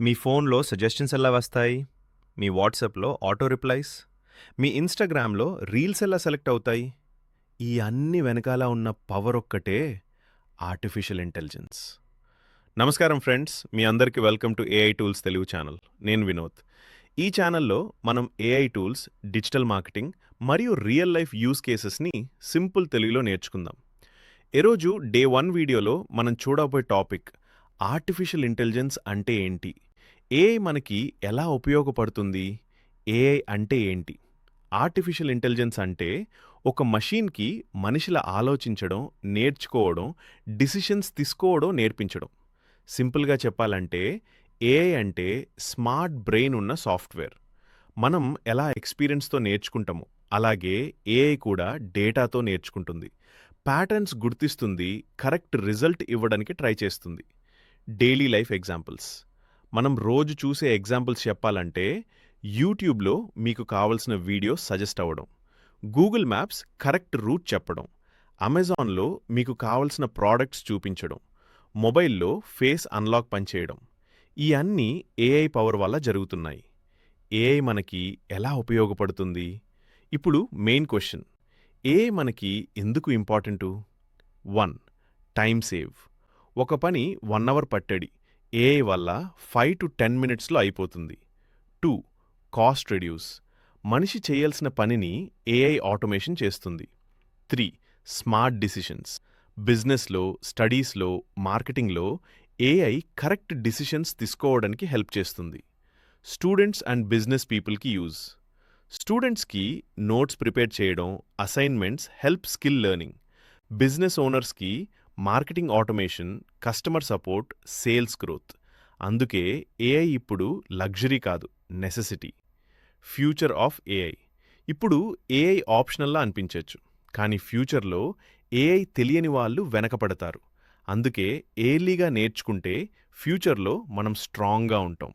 మీ ఫోన్లో సజెషన్స్ ఎలా వస్తాయి? మీ వాట్సాప్‌లో ఆటో రిప్లైస్, మీ ఇన్‌స్టాగ్రామ్‌లో రీల్స్ ఎలా సెలెక్ట్ అవుతాయి? ఈ అన్ని వెనకాల ఉన్న పవర్ ఒక్కటే ఆర్టిఫిషియల్ ఇంటెలిజెన్స్. నమస్కారం ఫ్రెండ్స్, మీ అందరికీ welcome to AI tools Telugu channel. నేను వినోద్. ఈ ఛానల్‌లో మనం ఏఐ టూల్స్, డిజిటల్ మార్కెటింగ్ మరియు రియల్ లైఫ్ యూజ్ కేసెస్‌ని సింపుల్ తెలుగులో నేర్చుకుందాం. ఈరోజు డే 1 వీడియోలో మనం చూడబోయే టాపిక్ ఆర్టిఫిషియల్ ఇంటెలిజెన్స్ అంటే ఏంటి? ఏఐ మనకి ఎలా ఉపయోగపడుతుంది? ఏఐ అంటే ఏంటి? ఆర్టిఫిషియల్ ఇంటెలిజెన్స్ అంటే ఒక మషీన్‌కి మనిషిలా ఆలోచించడం, నేర్చుకోవడం, డిసిషన్స్ తీసుకోవడం నేర్పించడం. సింపుల్‌గా చెప్పాలంటే ఏఐ అంటే స్మార్ట్ బ్రెయిన్ ఉన్న సాఫ్ట్‌వేర్. మనం ఎలా ఎక్స్‌పీరియన్స్‌తో నేర్చుకుంటామో, అలాగే ఏఐ కూడా డేటాతో నేర్చుకుంటుంది. ప్యాటర్న్స్ గుర్తిస్తుంది, కరెక్ట్ రిజల్ట్ ఇవ్వడానికి ట్రై చేస్తుంది. Daily life examples. మనం రోజు చూసే ఎగ్జాంపుల్స్ చెప్పాలంటే యూట్యూబ్‌లో మీకు కావలసిన వీడియోస్ సజెస్ట్ అవ్వడం, గూగుల్ మ్యాప్స్ కరెక్ట్ రూట్ చెప్పడం, అమెజాన్‌లో మీకు కావలసిన ప్రాడక్ట్స్ చూపించడం, మొబైల్‌లో ఫేస్ అన్లాక్ పనిచేయడం. ఈ అన్నీ ఏఐ పవర్ వల్ల జరుగుతున్నాయి. ఏఐ మనకి ఎలా ఉపయోగపడుతుంది? ఇప్పుడు మెయిన్ క్వెషన్. ఏఐ మనకి ఎందుకు ఇంపార్టెంటు? 1. Time save. ఒక పని 1 అవర్ పట్టేది ఏఐ వల్ల 5-10 మినిట్స్‌లో అయిపోతుంది. 2. Cost reduce. మనిషి చేయాల్సిన పనిని ఏఐ ఆటోమేషన్ చేస్తుంది. 3. Smart decisions. బిజినెస్‌లో, స్టడీస్‌లో, మార్కెటింగ్‌లో ఏఐ కరెక్ట్ డిసిషన్స్ తీసుకోవడానికి హెల్ప్ చేస్తుంది. స్టూడెంట్స్ అండ్ బిజినెస్ పీపుల్‌కి యూజ్. స్టూడెంట్స్‌కి నోట్స్ ప్రిపేర్ చేయడం, assignments help skill learning. Business ఓనర్స్‌కి marketing automation, customer support, sales growth. అందుకే ఏఐ ఇప్పుడు లగ్జరీ కాదు, నెసెసిటీ. Future of AI. ఇప్పుడు ఏఐ ఆప్షనల్లా అనిపించొచ్చు, కానీ ఫ్యూచర్లో ఏఐ తెలియని వాళ్ళు వెనకపడతారు. అందుకే ఎర్లీగా నేర్చుకుంటే ఫ్యూచర్లో మనం స్ట్రాంగ్గా ఉంటాం.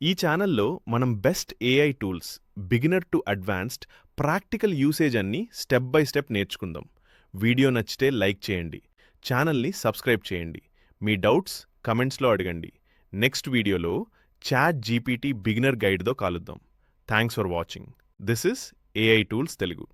ఈ ఛానల్లో మనం best AI tools, beginner to advanced, practical usage అన్ని స్టెప్ బై స్టెప్ నేర్చుకుందాం. వీడియో నచ్చితే లైక్ చేయండి, ఛానల్ని సబ్స్క్రైబ్ చేయండి. మీ డౌట్స్ కమెంట్స్లో అడగండి. నెక్స్ట్ వీడియోలో చాట్ జీపీటీ బిగినర్ గైడ్తో కలుద్దాం. Thanks for watching. This is AI tools Telugu.